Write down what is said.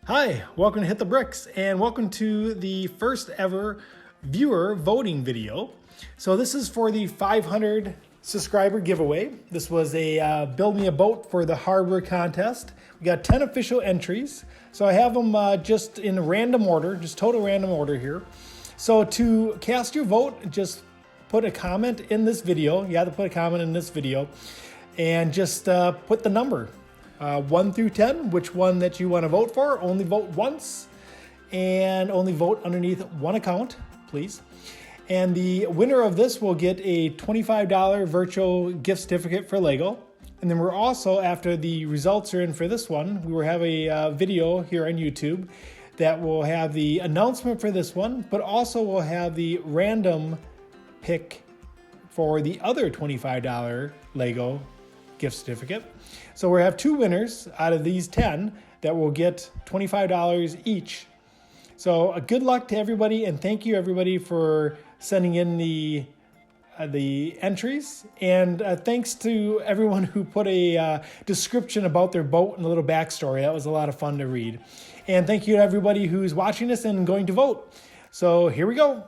Hi, welcome to Hit the Bricks, and welcome to the first ever viewer voting video. So this is for the 500 subscriber giveaway. This was a Build Me a Boat for the hardware contest. We got 10 official entries. So I have them just in random order, just total random order here. So to cast your vote, just put a comment in this video. You have to put a comment in this video and just put the number. 1 through 10, which one that you want to vote for. Only vote once and only vote underneath one account, please. And the winner of this will get a $25 virtual gift certificate for Lego. And then we're also, after the results are in for this one, we will have a video here on YouTube that will have the announcement for this one, but also we'll have the random pick for the other $25 Lego gift certificate. So we'll have two winners out of these 10 that will get $25 each. So good luck to everybody, and thank you everybody for sending in the entries. And thanks to everyone who put a description about their boat and a little backstory. That was a lot of fun to read. And thank you to everybody who's watching this and going to vote. So here we go.